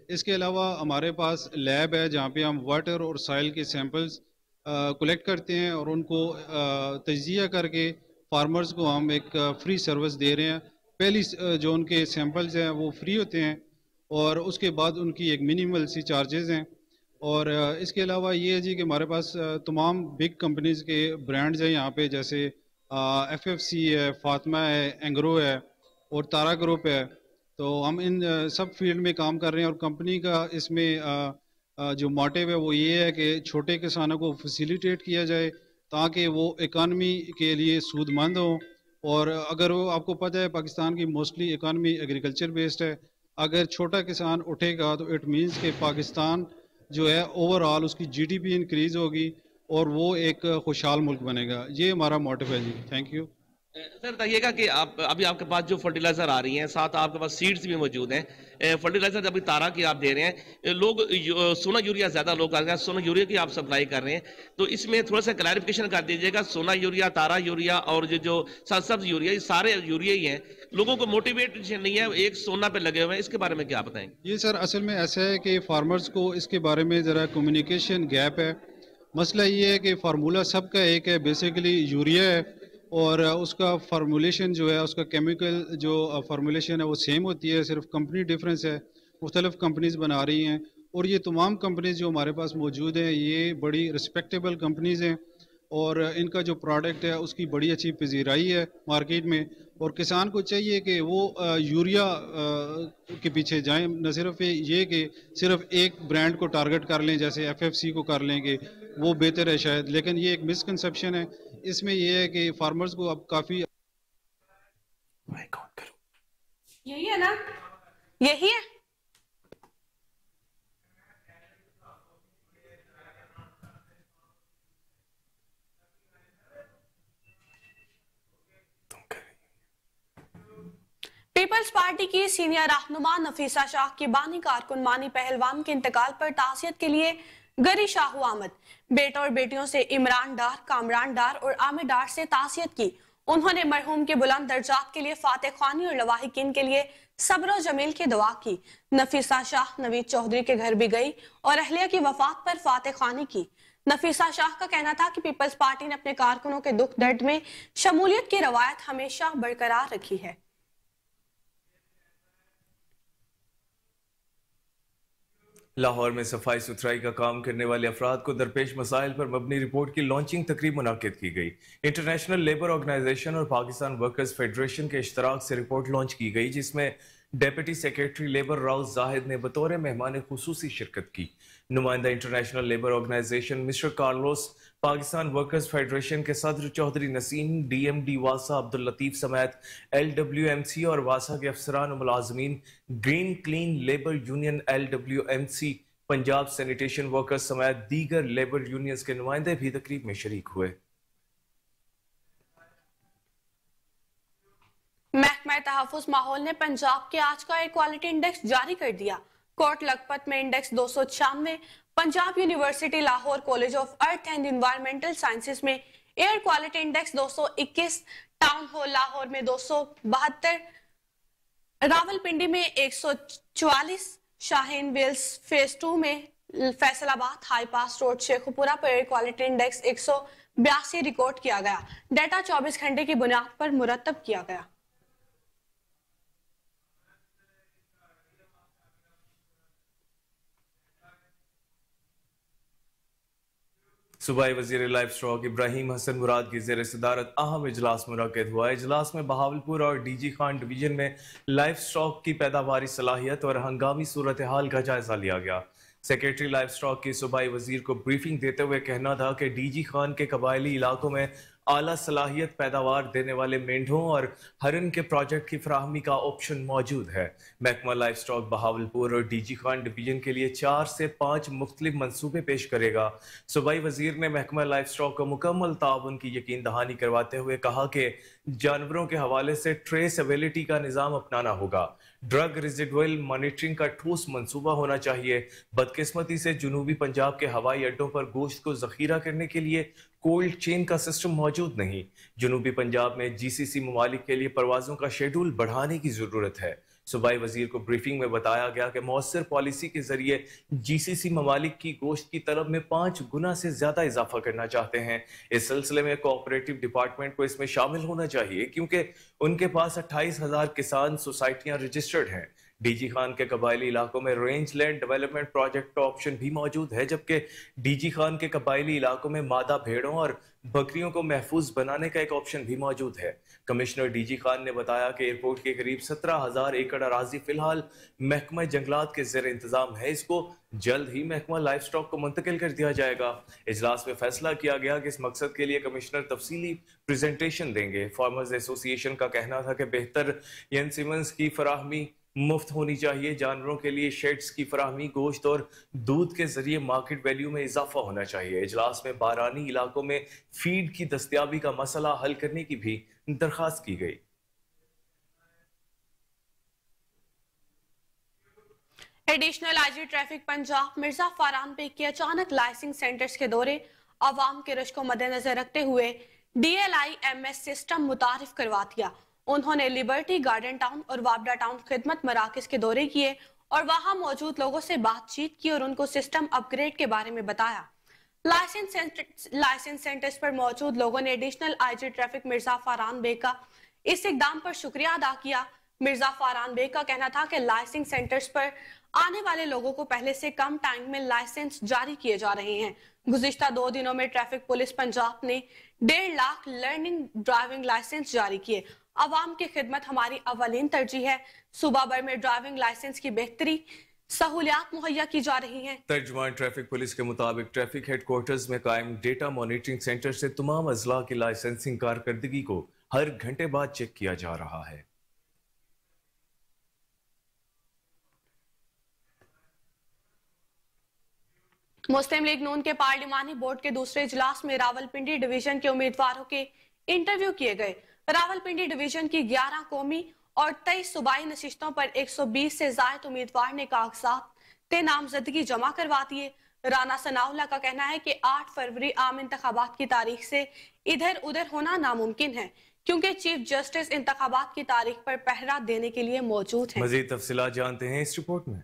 اس کے علاوہ ہمارے پاس لیب ہے جہاں پہ ہم واٹر اور سائل کے سیمپلز کلیکٹ کرتے ہیں، اور ان کو تجزیہ کر کے فارمرز کو ہم ایک فری سروس دے رہے ہیں۔ پہلی جو ان کے سیمپلز ہیں وہ فری ہوتے ہیں، اور اس کے بعد ان کی ایک منیمل سی چارجز ہیں۔ اور اس کے علاوہ یہ ہے جی کہ ہمارے پاس تمام بگ کمپنیز کے برانڈز ہیں یہاں پہ، جیسے FFC ہے، فاطمہ ہے، اینگرو ہے اور تارا گروپ ہے۔ تو ہم ان سب فیلڈ میں کام کر رہے ہیں، اور کمپنی کا اس میں جو موٹیو ہے وہ یہ ہے کہ چھوٹے کسانوں کو فیسیلیٹیٹ کیا جائے تاکہ وہ اکانومی کے لیے سود مند ہوں۔ اور اگر وہ آپ کو پتہ ہے پاکستان کی موسٹلی اکانومی ایگریکلچر بیسڈ ہے، اگر چھوٹا کسان اٹھے گا تو اٹ مینس کہ پاکستان جو ہے اوور آل اس کی GDP انکریز ہوگی اور وہ ایک خوشحال ملک بنے گا۔ یہ ہمارا موٹیو ہے جی۔ Thank you. سر بتائیے گا کہ ابھی آپ کے پاس جو فرٹیلائزر آ رہی ہیں، ساتھ آپ کے پاس سیڈز بھی موجود ہیں۔ فرٹیلائزر ابھی تارا کی آپ دے رہے ہیں، لوگ سونا یوریا زیادہ لوگ آ رہے ہیں، سونا یوریا کی آپ سپلائی کر رہے ہیں، تو اس میں تھوڑا سا کلیریفیکیشن کر دیجیے گا۔ سونا یوریا، تارا یوریا اور جو سبز یوریا، یہ سارے یوریا ہی ہیں، لوگوں کو موٹیویٹ نہیں ہے، ایک سونا پہ لگے ہوئے ہیں، اس کے بارے میں کیا بتائیں گے؟ یہ سر اصل میں ایسا ہے کہ فارمرز کو اس کے بارے میں ذرا کمیونیکیشن گیپ ہے۔ مسئلہ یہ ہے کہ فارمولہ سب کا ایک ہے، بیسیکلی یوریا ہے، اور اس کا فارمولیشن جو ہے، اس کا کیمیکل جو فارمولیشن ہے وہ سیم ہوتی ہے، صرف کمپنی ڈیفرنس ہے، مختلف کمپنیز بنا رہی ہیں۔ اور یہ تمام کمپنیز جو ہمارے پاس موجود ہیں یہ بڑی رسپیکٹیبل کمپنیز ہیں، اور ان کا جو پروڈکٹ ہے اس کی بڑی اچھی پذیرائی ہے مارکیٹ میں۔ اور کسان کو چاہیے کہ وہ یوریا کے پیچھے جائیں، نہ صرف یہ کہ صرف ایک برانڈ کو ٹارگٹ کر لیں، جیسے FFC کو کر لیں گے وہ بہتر ہے شاید، لیکن یہ ایک مسکنسیپشن ہے۔ اس میں یہ ہے کہ فارمرز کو اب کافی یہی ہے نا، یہی ہے۔ पीपल्स पार्टी की सीनियर रहनुमा नफीसा शाह की बानी कारकुन मानी पहलवान के इंतकाल पर ताज़ियत के लिए गरी शाहू आमद। बेटों और बेटियों से इमरान डार, कामरान डार और आमिर डार से ताज़ियत की। उन्होंने मरहूम के बुलंद दर्जात के लिए फातह ख्वानी और लवाहिकीन के लिए सब्र जमील की दुआ की। नफीसा शाह नवीद चौधरी के घर भी गई और अहलिया की वफात पर फातह ख्वानी की। नफीसा शाह का कहना था कि पीपल्स पार्टी ने अपने कारकुनों के दुख दर्द में शमूलियत की रवायत हमेशा बरकरार रखी है। लाहौर में सफाई सुथराई का काम करने वाले अफराद को दरपेश मसाइल पर मबनी रिपोर्ट की लॉन्चिंग तकरीब मुनाकिद की गई। इंटरनेशनल लेबर ऑर्गेनाइजेशन और पाकिस्तान वर्कर्स फेडरेशन के इश्तराक से रिपोर्ट लॉन्च की गई, जिसमें deputy secretary labour Raus Zahid ने बतौर मेहमान खुसूसी शिरकत की। नुमाइंदा international labour organisation mister Carlos, Pakistan workers federation के सदर चौधरी नसीम, DMD वासा अब्दुल लतीफ समेत LWMC और वासा के अफसरान और मुलाजमीन, green clean labour union LWMC, Punjab sanitation workers समेत दीगर लेबर यूनियंस के नुमाइंदे भी तकरीब में शरीक हुए। महकमा तहफ़्फ़ुज़ माहौल ने पंजाब के आज का एयर क्वालिटी इंडेक्स जारी कर दिया। कोट लखपत में index 296, Punjab university Lahore college of earth and environmental sciences में air quality index 221, town hall Lahore में 272, रावलपिंडी में 144, शाहीन वेल्स फेज 2 में Faisalabad high pass road Sheikhupura पर एयर क्वालिटी इंडेक्स 182 रिकॉर्ड किया गया। डाटा 24 घंटे की बुनियाद पर मुरतब किया गया। सूबाई वजीर लाइफ स्टॉक इब्राहिम हसन मुराद की ज़ेर सदारत अहम इजलास मुनक़िद हुआ। इजलास में बहावलपुर और DG खान डिवीजन में लाइफ स्टॉक की पैदावारी सलाहियत और हंगामी सूरत हाल का जायजा लिया गया। सेक्रेटरी लाइफ स्टॉक की सूबाई वजीर को ब्रीफिंग देते हुए कहना था कि DG खान के कबायली इलाकों में आला सलाहियत पैदावार देने वाले मेंढों और हरन के प्रोजेक्ट की फराहमी का ऑप्शन मौजूद है। महकमा लाइफ स्टॉक बहावलपुर और DG खान डिवीजन के लिए 4 से 5 मुख्तलिफ मंसूबे पेश करेगा। सूबाई वजीर ने महकमा लाइफ स्टॉक को मुकम्मल ताउन की यकीन दहानी करवाते हुए कहा कि जानवरों के हवाले से ट्रेसएबिलिटी का निज़ाम अपनाना होगा। ड्रग रेजिडुअल मॉनिटरिंग का ठोस मंसूबा होना चाहिए। बदकिस्मती से जनूबी पंजाब के हवाई अड्डों पर गोश्त को जखीरा करने के लिए कोल्ड चेन का सिस्टम मौजूद नहीं। जनूबी पंजाब में GCC ममालिक के लिए परवाजों का शेड्यूल बढ़ाने की जरूरत है। सूबाई वजीर को ब्रीफिंग में बताया गया कि मौसर पॉलिसी के जरिए GCC ममालिक की गोश्त की तलब में 5 गुना से ज्यादा इजाफा करना चाहते हैं। इस सिलसिले में कोऑपरेटिव डिपार्टमेंट को इसमें शामिल होना चाहिए, क्योंकि उनके पास 28,000 किसान सोसाइटियां रजिस्टर्ड हैं। DG खान के कबायली इलाकों में रेंज लैंड डेवलपमेंट प्रोजेक्ट का ऑप्शन भी मौजूद है, जबकि DG खान के कबायली इलाकों में मादा भेड़ों और बकरियों को महफूज बनाने का एक ऑप्शन भी मौजूद है। कमिश्नर DG खान ने बताया कि एयरपोर्ट के करीब 17,000 एकड़ अराजी फिलहाल महकमा जंगलात के ज़ेर इंतजाम है। इसको जल्द ही महकमा लाइफ स्टॉक को मुंतकिल कर दिया जाएगा। इजलास में फैसला किया गया कि इस मकसद के लिए कमिश्नर तफसीली प्रेजेंटेशन देंगे। फार्मर्स एसोसिएशन का कहना था कि बेहतर इंसिमेंट्स की फराहमी मुफ्त होनी चाहिए। जानवरों के लिए शेड्स की फराहमी, गोश्त और दूध के जरिए मार्केट वैल्यू में इजाफा होना चाहिए। इजलास में बारानी इलाकों में फीड की दस्तयाबी का मसला हल करने की भी दरखास्त की गई। Additional IG traffic Punjab Mirza Faran Baig के अचानक लाइसेंसिंग सेंटर्स के दौरे आवाम के रश को मद्देनजर रखते हुए DLI-MS सिस्टम मुतारिफ करवा दिया। उन्होंने लिबर्टी गार्डन टाउन और वाबडा टाउन खिदमत मराकज के दौरे किए और वहां मौजूद लोगों से बातचीत की और उनको सिस्टम अपग्रेड के बारे में बताया। लाइसेंस सेंटर्स पर मौजूद लोगों ने additional IG traffic Mirza Faran Baig का इस इकदाम पर शुक्रिया अदा किया। मिर्जा फारान बेग का कहना था कि लाइसेंसिंग सेंटर्स पर आने वाले लोगों को पहले से कम टाइम में लाइसेंस जारी किए जा रहे हैं। गुज़िश्ता 2 दिनों में ट्रैफिक पुलिस पंजाब ने 1.5 लाख लर्निंग ड्राइविंग लाइसेंस जारी किए। आवाम की खिदमत हमारी अवलीन तरजीह है। सूबा भर में ड्राइविंग लाइसेंस की बेहतरी सहूलियात मुहैया की जा रही हैं। तर्जुमान ट्रैफिक पुलिस के मुताबिक ट्रैफिक हेडक्वार्टर्स में कायम डेटा मॉनिटरिंग सेंटर से तमाम अजला की लाइसेंसिंग कारकर्दगी को हर घंटे बाद चेक किया जा रहा है। मुस्लिम लीग नून के पार्लिमानी बोर्ड के दूसरे इजलास में रावलपिंडी डिवीजन के उम्मीदवारों के इंटरव्यू किए गए। रावलपिंडी डिवीजन की 11 कौमी और 23 सूबाई नशिस्तों पर 120 से जायद उम्मीदवार ने कागजात नामजदगी जमा करवा दिए। राना सनाउल्लाह का कहना है कि 8 फरवरी आम इंतखाबात की तारीख से इधर उधर होना नामुमकिन है, क्योंकि चीफ जस्टिस इंतखाबात की तारीख पर पहरा देने के लिए मौजूद है। मजीद तफसीलात जानते हैं इस रिपोर्ट में।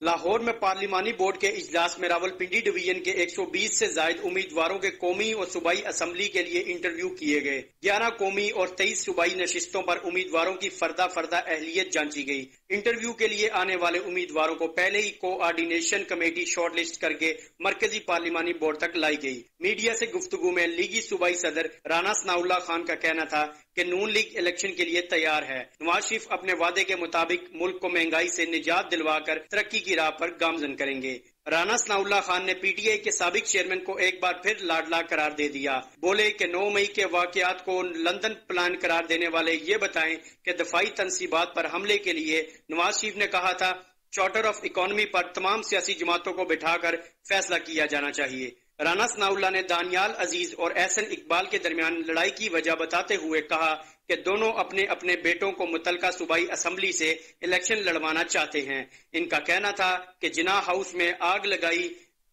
लाहौर में पार्लिमानी बोर्ड के इजलास में रावलपिंडी डिवीजन के 120 से जायद उम्मीदवारों के कौमी और सूबाई असम्बली के लिए इंटरव्यू किए गए। 11 कौमी और 23 सूबाई नशिस्तों पर उम्मीदवारों की फर्दा अहलियत जांची गई। इंटरव्यू के लिए आने वाले उम्मीदवारों को पहले ही कोऑर्डिनेशन कमेटी शॉर्टलिस्ट करके मरकजी पार्लिमानी बोर्ड तक लाई गई। मीडिया से गुफ्तगू में लीगी सूबाई सदर राना सनाउल्लाह खान का कहना था कि नून लीग इलेक्शन के लिए तैयार है। नवाज शरीफ अपने वादे के मुताबिक मुल्क को महंगाई से निजात दिलवाकर तरक्की की राह पर गामजन करेंगे। राना सनाउल्लाह खान ने पीटीआई के साबिक चेयरमैन को एक बार फिर लाडला करार दे दिया। बोले कि 9 मई के वाकयात को लंदन प्लान करार देने वाले ये बताएं कि दफाई तनसीबात पर हमले के लिए नवाज शरीफ ने कहा था चार्टर ऑफ इकोनॉमी पर तमाम सियासी जमातों को बिठाकर फैसला किया जाना चाहिए। राना सनाउल्लाह ने दानियाल अजीज और एहसन इकबाल के दरमियान लड़ाई की वजह बताते हुए कहा कि दोनों अपने अपने बेटों को मुतलका सूबाई असम्बली से इलेक्शन लड़वाना चाहते हैं। इनका कहना था कि जिना हाउस में आग लगाई,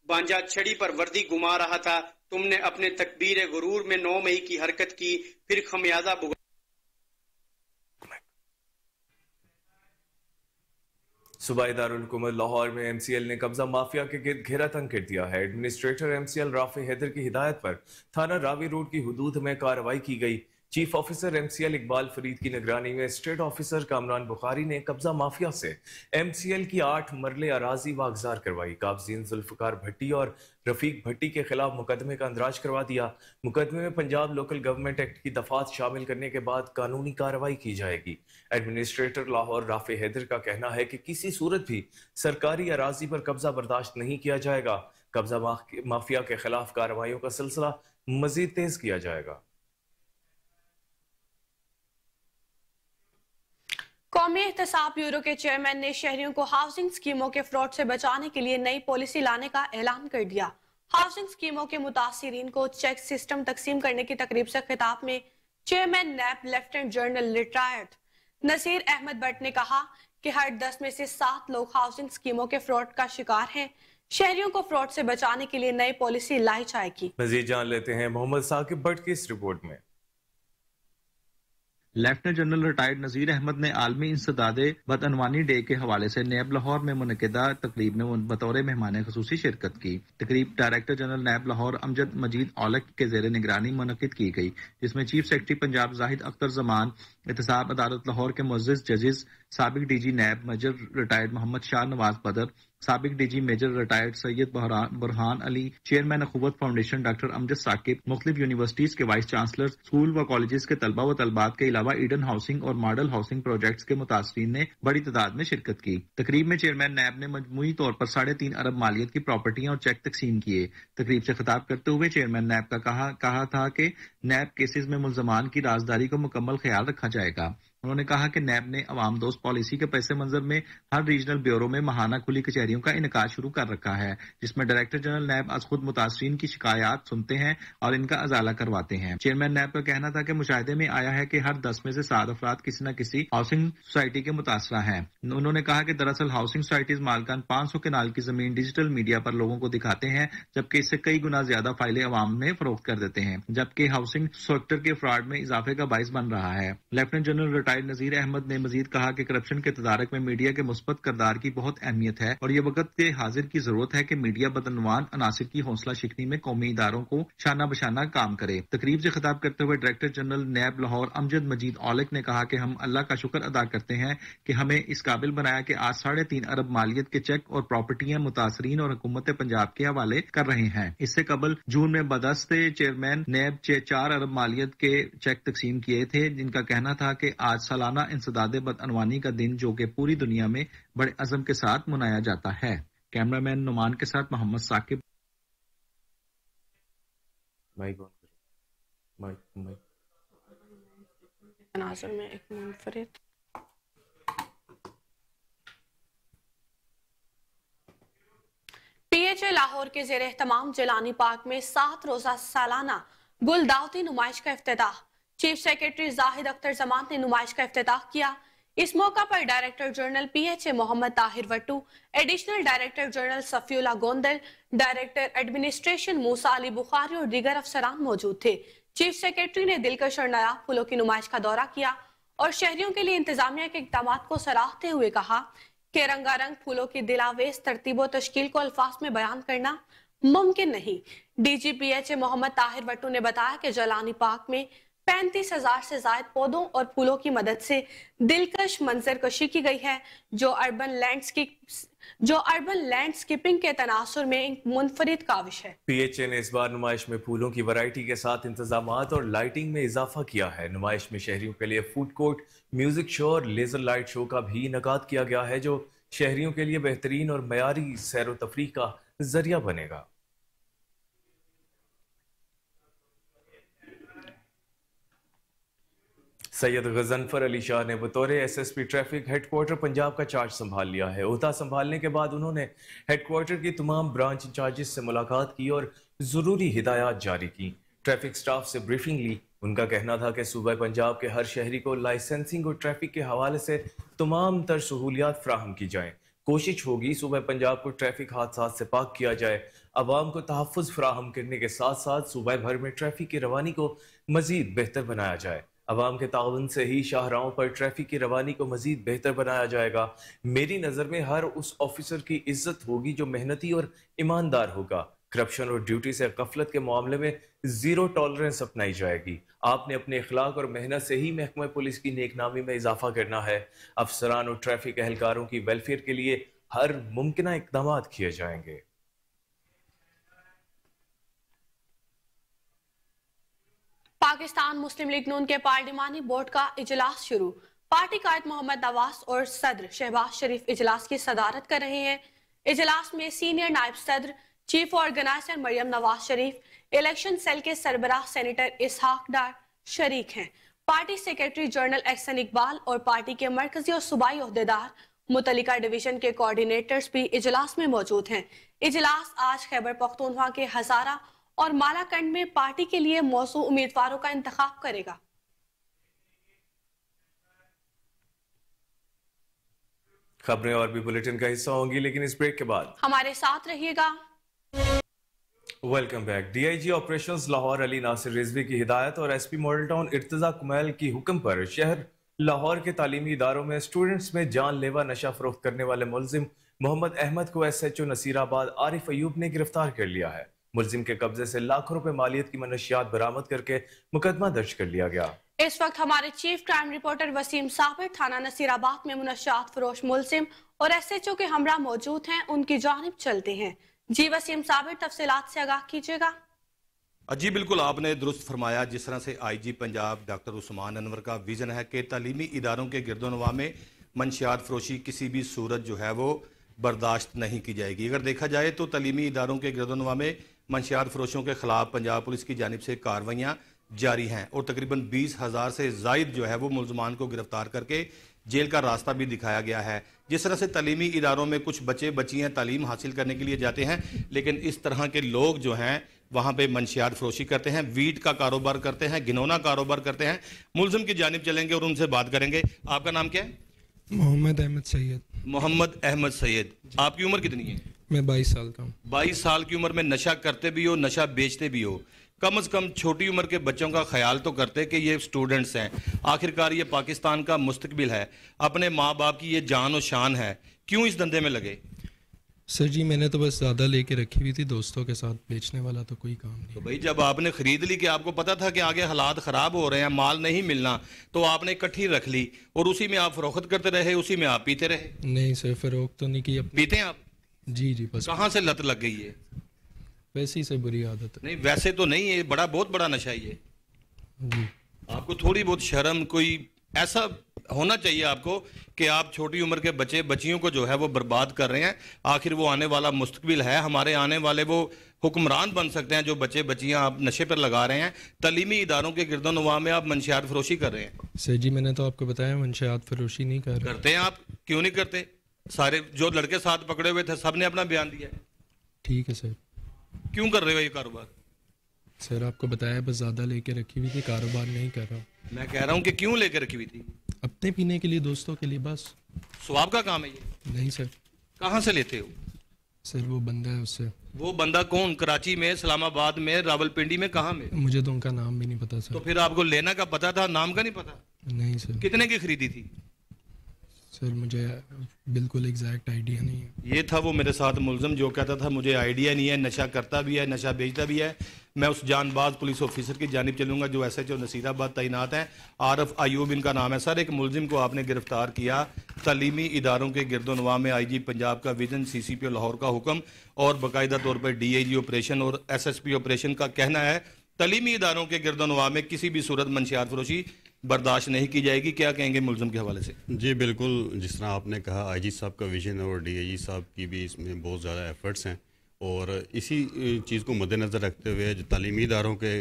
बांजा छड़ी पर वर्दी घुमा रहा था, तुमने अपने तकबीर गुरूर में 9 मई की हरकत की, फिर खमियाजा भुगतना। सूबाई दारुल हुकूमत लाहौर में MCL ने कब्जा माफिया के गिर्द घेरा तंग कर दिया है। एडमिनिस्ट्रेटर MCL राफे हैदर की हिदायत पर थाना रावी रोड की हुदूद में कार्रवाई की गई। Chief officer MCL Iqbal Farid की निगरानी में स्टेट ऑफिसर कामरान बुखारी ने कब्जा माफिया से MCL की 8 मरले अराजी वागजार करवाई। काबजीन जुल्फकार भट्टी और रफीक भट्टी के खिलाफ मुकदमे का अंदराज करवा दिया। मुकदमे में पंजाब लोकल गवर्नमेंट एक्ट की दफात शामिल करने के बाद कानूनी कार्रवाई की जाएगी। एडमिनिस्ट्रेटर लाहौर राफे हैदर का कहना है कि किसी सूरत भी सरकारी अराजी पर कब्जा बर्दाश्त नहीं किया जाएगा। कब्जा माफिया के खिलाफ कार्रवाइयों का सिलसिला मजीद तेज किया जाएगा। कौमी एहतसाब ब्यूरो के चेयरमैन ने शहरियों को हाउसिंग स्कीमों के फ्रॉड से बचाने के लिए नई पॉलिसी लाने का ऐलान कर दिया। हाउसिंग स्कीमों के मुतासिरीन को चेक सिस्टम तकसीम करने की तकरीब से खिताब में chairman NAB lieutenant general retired Nasir Ahmad Bhatt ने कहा कि हर 10 में से 7 लोग हाउसिंग स्कीमों के फ्रॉड का शिकार हैं। शहरियों को फ्रॉड से बचाने के लिए नई पॉलिसी लाई जाएगी। मजीद जान लेते हैं मोहम्मद साकिब भट्ट की इस रिपोर्ट में। Lieutenant general retired Nazir Ahmad ने आलमी इंसदादे बदअनवानी डे के हवाले से नैब लाहौर में मुनक़िदा तकरीब में बतौर मेहमान ख़ुसूसी शिरकत की। तकरीब डायरेक्टर जनरल नैब लाहौर अमजद मजीद औलक के ज़ेर निगरानी मुनक़िद की गई, जिसमें चीफ सेक्रेटरी पंजाब जाहिद अख्तर जमान, एहतसाब अदालत लाहौर के मुअज़्ज़िज़ जजेस, साबिक DG NAB major retired Muhammad Shah Nawaz Badar, साबिक DG major retired Syed Burhan Ali, chairman Akhuwat foundation doctor Amjad Saqib, मुख्तलिफ यूनिवर्सिटीज के वाइस चांसलर, स्कूल व कॉलेजेस के तलबा व तलबात के अलावा ईडन हाउसिंग और मॉडल हाउसिंग प्रोजेक्ट्स के मुतासरीन ने बड़ी तादाद में शिरकत की। तकरीब में चेयरमैन नैब ने मजमूई तौर पर 3.5 अरब मालियत की प्रॉपर्टियां और चेक तकसीम किए। तकरीब से खिताब करते हुए चेयरमैन नैब का कहा था कि नैब केसेस में मुल्जमान की राजदारी को मुकम्मल ख्याल रखा जाएगा। उन्होंने कहा कि नैब ने अवाम दोस्त पॉलिसी के पैसे मंजर में हर रीजनल ब्यूरो में माहाना खुली कचहरियों का इनकाद शुरू कर रखा है, जिसमें डायरेक्टर जनरल नैब आज खुद मुतासरीन की शिकायत सुनते हैं और इनका अजाला करवाते हैं। चेयरमैन नैब का कहना था कि मुशाहिदे में आया है कि हर 10 में से 7 अफराद किसी न किसी हाउसिंग सोसाइटी के मुतासरा हैं। उन्होंने कहा कि दरअसल हाउसिंग सोसाइटीज मालकान 500 कनाल की जमीन डिजिटल मीडिया पर लोगों को दिखाते हैं, जबकि इससे कई गुना ज्यादा फाइलें अवाम में फरोख्त कर देते हैं, जबकि हाउसिंग सेक्टर के फ्रॉड में इजाफे का बाइस बन रहा है। Lieutenant general retired Nazir Ahmad ने मजीद कहा कि करप्शन के तदारक में मीडिया के मुस्बत किरदार की बहुत अहमियत है और ये वक्त के हाजिर की जरूरत है कि मीडिया बदअनवान अनासिर की हौसला शिकनी में कौमी इदारों को शाना बशाना काम करे। तकरीब से खिताब करते हुए डायरेक्टर जनरल नैब लाहौर अमजद मजीद औलक ने कहा कि हम अल्लाह का शुक्र अदा करते हैं कि हमें इस काबिल बनाया कि आज 3.5 अरब मालियत के चेक और प्रॉपर्टियां मुतासरीन और हुकूमत पंजाब के हवाले कर रहे हैं। इससे कबल जून में बदस्ते चेयरमैन नैब 4 अरब मालियत के चेक तकसीम किए थे, जिनका कहना था कि आज सालाना इंसदादे बदअनवानी का दिन जो कि पूरी दुनिया में बड़े अज़म के साथ मनाया जाता है। कैमरामैन नुमान के साथ मोहम्मद साकिब। PHA लाहौर के ज़ेर एहतमाम जिलानी पार्क में 7 रोजा सालाना गुलदावती नुमाइश का इफ्तिताह चीफ सेक्रेटरी जाहिद अख्तर जमान ने नुमाइश का इफ्तिताह किया। इस मौका पर director general PHA Muhammad Tahir Wattoo, additional director general Safiullah Gondal, director administration Musa Ali Bukhari और दीगर अफसरान मौजूद थे। चीफ सेक्रेटरी ने दिलकश और नायाब फूलों की नुमाइश का दौरा किया और शहरियों के लिए इंतजामिया के इक़दाम को सराहते हुए कहा कि रंगारंग फूलों की दिलावेज तरतीब व तश्कील को अल्फाज में बयान करना मुमकिन नहीं। DG PHA मोहम्मद ताहिर वट्टू ने बताया कि जलानी पार्क में 35,000 से ज्यादा पौधों और फूलों की मदद से दिलकश मंजर कशी की गई है, जो अर्बन लैंडस्केपिंग के तनासुर में एक मुनफरिद काविश है। PHA ने इस बार नुमाइश में फूलों की वैरायटी के साथ इंतजामात और लाइटिंग में इजाफा किया है। नुमाइश में शहरियों के लिए फूड कोर्ट, म्यूजिक शो और लेजर लाइट शो का भी इनेकाद किया गया है, जो शहरियों के लिए बेहतरीन और मयारी सैर व तफरीह का जरिया बनेगा। सैयद गजनफर अली शाह ने बतौर SSP ट्रैफिक हेडक्वार्टर पंजाब का चार्ज संभाल लिया है। ओहदा संभालने के बाद उन्होंने हेडक्वार्टर की तमाम ब्रांच इंचार्जेस से मुलाकात की और ज़रूरी हिदायत जारी की। ट्रैफिक स्टाफ से ब्रीफिंग ली। उनका कहना था कि सूबा पंजाब के हर शहरी को लाइसेंसिंग और ट्रैफिक के हवाले से तमाम तर सहूलियात फ्राहम की जाएँ। कोशिश होगी सूबा पंजाब को ट्रैफिक हादसा से पाक किया जाए। अवाम को तहफ़्फ़ुज़ फ्राहम करने के साथ साथ सूबा भर में ट्रैफिक की रवानी को मज़ीद बेहतर बनाया जाए। अवाम के ताउन से ही शाहराहों पर ट्रैफिक की रवानी को मज़ीद बेहतर बनाया जाएगा। मेरी नज़र में हर उस ऑफिसर की इज्जत होगी जो मेहनती और ईमानदार होगा। करप्शन और ड्यूटी से गफलत के मामले में ज़ीरो टॉलरेंस अपनाई जाएगी। आपने अपने इखलाक और मेहनत से ही महकमा पुलिस की नेकनामी में इजाफा करना है। अफसरान और ट्रैफिक एहलकारों की वेलफेयर के लिए हर मुमकिन इक़दाम किए जाएंगे। पाकिस्तान मुस्लिम लीग नून के पार्लिमानी बोर्ड का इजलास शुरू। पार्टी कायद मोहम्मद नवाज और सदर शहबाज शरीफ इजलास की सदारत कर रहे हैं। इजलास में सीनियर नायब सदर, chief organiser Maryam Nawaz Sharif, election cell के सरबराह सेनेटर इसहाक डार शरीक हैं। Party secretary general Ahsan Iqbal और पार्टी के मरकजी और सूबाई ओहदेदार, मुतल्लिका डिवीजन के कोऑर्डिनेटर्स भी इजलास में मौजूद हैं। इजलास आज खैबर पख्तूनख्वा के हजारा और मालाकंड में पार्टी के लिए मौसू उम्मीदवारों का इंतखाब करेगा। खबरें और भी बुलेटिन का हिस्सा होंगी, लेकिन इस ब्रेक के बाद हमारे साथ रहिएगा। Welcome back. DIG operations Lahore Ali Nasir Rizvi की हिदायत और SP model town Irtaza Kumail की हुक्म पर शहर लाहौर के तालीमी इदारों में स्टूडेंट्स में जानलेवा नशा फरोख्त करने वाले मुलजिम मोहम्मद अहमद को SHO नसीराबाद आरिफ अयूब ने गिरफ्तार कर लिया है। मुलजिम के कब्जे से लाखों रुपए मालियत की मनशियात बरामद करके मुकदमा दर्ज कर लिया गया। इस वक्त हमारे chief crime reporter Waseem Sabir थाना नसीराबाद में मुनशियात फरोश मुलजिम और SHO के हमरा मौजूद हैं, उनकी जानिब चलते हैं। जी वसीम साबिर, तफसीलात से आगाह कीजिएगा। जी बिल्कुल, आपने दुरुस्त फरमाया। जिस तरह से IG पंजाब डॉक्टर उस्मान अनवर का विजन है कि तालीमी इदारों के गिरदोनवा में मनशियात फरोशी किसी भी सूरत जो है वो बर्दाश्त नहीं की जाएगी। अगर देखा जाए तो तालीमी इदारों के गिरदोनवा में मनशियात फरोशों के खिलाफ पंजाब पुलिस की जानिब से कार्रवाइयाँ जारी हैं और तकरीबन 20,000 से ज़ायद जो है वो मुलजमान को गिरफ्तार करके जेल का रास्ता भी दिखाया गया है। जिस तरह से तालीमी इदारों में कुछ बच्चे बच्चियाँ तालीम हासिल करने के लिए जाते हैं, लेकिन इस तरह के लोग जो हैं वहाँ पे मनशियात फरोशी करते हैं, वीट का कारोबार करते हैं, घिनौना कारोबार करते हैं। मुलजिम की जानिब चलेंगे और उनसे बात करेंगे। आपका नाम क्या है? मोहम्मद अहमद सैयद। मोहम्मद अहमद सैयद, आपकी उम्र कितनी है? मैं 22 साल का हूँ। 22 साल की उम्र में नशा करते भी हो, नशा बेचते भी हो, कम से कम छोटी उम्र के बच्चों का ख्याल तो करते कि ये स्टूडेंट्स हैं। आखिरकार ये पाकिस्तान का मुस्तकबिल है, अपने माँ बाप की ये जान और शान है, क्यों इस धंधे में लगे? सर जी, मैंने तो बस ज़्यादा लेके रखी हुई थी, दोस्तों के साथ बेचने वाला तो कोई काम नहीं। तो भाई जब आपने खरीद ली कि आपको पता था कि आगे हालात ख़राब हो रहे हैं, माल नहीं मिलना, तो आपने इकट्ठी रख ली और उसी में आप फरोख्त करते रहे, उसी में आप पीते रहे? नहीं सर, फरोख्त तो नहीं की। पीते हैं आप? जी जी। बस कहाँ से लत लग गई है? वैसे ही से बुरी आदत है। नहीं वैसे तो नहीं, ये बहुत बड़ा नशा ये जी। आपको थोड़ी बहुत शर्म, कोई ऐसा होना चाहिए आपको कि आप छोटी उम्र के बच्चे बच्चियों को जो है वो बर्बाद कर रहे हैं। आखिर वो आने वाला मुस्तकबिल है, हमारे आने वाले वो हुक्मरान बन सकते हैं। जो बच्चे बच्चियां आप नशे पर लगा रहे हैं, तालीमी इदारों के गिरदोनवा में आप मनशियात फरोशी कर रहे हैं। सर जी, मैंने तो आपको बताया मनशियात फरोशी नहीं कर रहे। करते हैं आप, क्यों नहीं करते? सारे जो लड़के साथ पकड़े हुए थे सब ने अपना बयान दिया है। ठीक है सर। क्यों कर रहे हो ये कारोबार? سر آپ کو بتایا بس زیادہ لے کے رکھی ہوئی تھی, کاروبار نہیں کر رہا. میں کہہ رہا ہوں کہ کیوں لے کے رکھی ہوئی تھی؟ اپنے پینے کے لیے, دوستوں کے لیے بس. سواب کا کام ہے یہ؟ نہیں سر. کہاں سے لیتے ہو؟ سر وہ بندہ ہے اس سے. وہ بندہ کون؟ کراچی میں, اسلام آباد میں, راول پنڈی میں, کہاں میں؟ مجھے تو ان کا نام بھی نہیں پتا سر. تو پھر آپ کو لینا کا پتا تھا, نام کا نہیں پتا؟ نہیں سر. کتنے کی خریدی تھی؟ سر مجھے بالکل ایگزیکٹ آئیڈیا نہیں ہے. یہ تھا وہ میرے ساتھ ملزم جو کہتا تھا مجھے آئیڈیا نہیں ہے, نشہ کرتا بھی ہے, نشہ بیچتا بھی ہے. میں اس جان باز پولیس آفیسر کی جانب چلوں گا جو ایس ایچ او نصیر آباد تعینات ہیں, عارف ایوب ان کا نام ہے. سر ایک ملزم کو آپ نے گرفتار کیا, تعلیمی اداروں کے گرد و نواح میں آئی جی پنجاب کا ویژن, سی سی پی او لاہور کا حکم اور باقاعدہ طور پر ڈی آئی جی آپریشن اور ایس ایس پی آپریشن کا کہنا ہے تعلیمی اداروں کے گرد و نواح میں کسی بھی صورت منشیات فروشی برداشت نہیں کی جائے گی. کیا کہیں گے ملزم کے حوالے سے؟ جی بالکل, جس طرح آپ نے کہا آئی جی صاحب کا ویژن اور ڈی آئی جی صاحب کی بھی اس میں بہت زیادہ ایفرٹس ہیں, اور اسی چیز کو مد نظر رکھتے ہوئے جو تعلیمی اداروں کے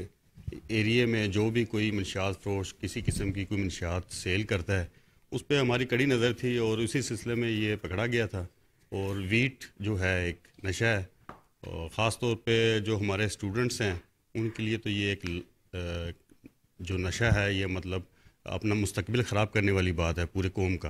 ایریے میں جو بھی کوئی منشیات فروش کسی قسم کی کوئی منشیات سیل کرتا ہے اس پہ ہماری کڑی نظر تھی, اور اسی سلسلے میں یہ پکڑا گیا تھا. اور ویٹ جو ہے ایک نشہ ہے, اور خاص طور پہ جو ہمارے اسٹوڈنٹس ہیں ان کے لیے تو یہ ایک جو نشہ ہے یہ مطلب اپنا مستقبل خراب کرنے والی بات ہے پورے قوم کا.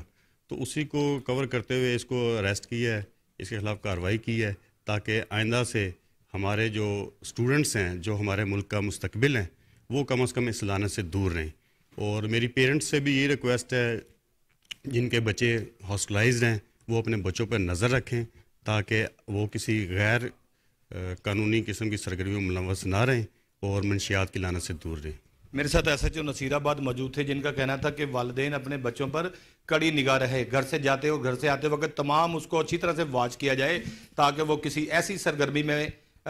تو اسی کو کور کرتے ہوئے اس کو اریسٹ کیا ہے, اس کے خلاف کارروائی کی ہے, تاکہ آئندہ سے ہمارے جو اسٹوڈنٹس ہیں جو ہمارے ملک کا مستقبل ہیں وہ کم از کم اس لعنت سے دور رہیں. اور میری پیرنٹس سے بھی یہ ریکویسٹ ہے جن کے بچے ہاسٹلائزڈ ہیں وہ اپنے بچوں پر نظر رکھیں تاکہ وہ کسی غیر قانونی قسم کی سرگرمیوں میں ملوث نہ رہیں اور منشیات کی لعنت سے دور رہیں. میرے ساتھ ایس ایچ او نصیر آباد موجود تھے جن کا کہنا تھا کہ والدین اپنے بچوں پر کڑی نگاہ رہے, گھر سے جاتے ہو گھر سے آتے وقت تمام اس کو اچھی طرح سے واچ کیا جائے تاکہ وہ کسی ایسی سرگرمی میں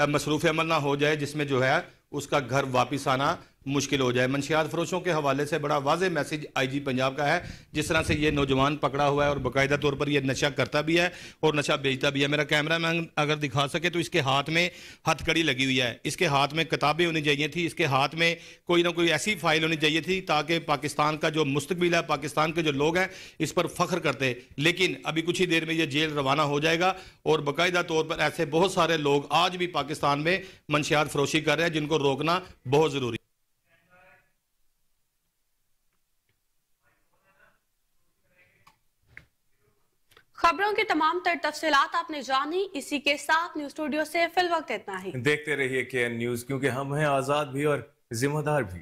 مصروف عمل نہ ہو جائے جس میں جو ہے اس کا گھر واپس آنا مشکل ہو جائے. منشیات فروشوں کے حوالے سے بڑا واضح میسج آئی جی پنجاب کا ہے, جس طرح سے یہ نوجوان پکڑا ہوا ہے اور باقاعدہ طور پر یہ نشہ کرتا بھی ہے اور نشہ بیچتا بھی ہے. میرا کیمرہ مین اگر دکھا سکے تو اس کے ہاتھ میں ہتھ کڑی لگی ہوئی ہے, اس کے ہاتھ میں کتابیں ہونی چاہیے تھی, اس کے ہاتھ میں کوئی نہ کوئی ایسی فائل ہونی چاہیے تھی تاکہ پاکستان کا جو مستقبل ہے, پاکستان کے جو لوگ ہیں اس پر فخر کرتے. لیکن ابھی کچھ ہی دیر میں یہ جیل روانہ ہو جائے گا اور باقاعدہ طور پر ایسے بہت سارے لوگ آج بھی پاکستان میں منشیات فروشی کر رہے ہیں جن کو روکنا بہت ضروری. خبروں کی تمام تر تفصیلات آپ نے جانی. اسی کے ساتھ نیوز اسٹوڈیو سے فی الوقت اتنا ہی. دیکھتے رہیے KN نیوز, کیونکہ ہم ہیں آزاد بھی اور ذمہ دار بھی.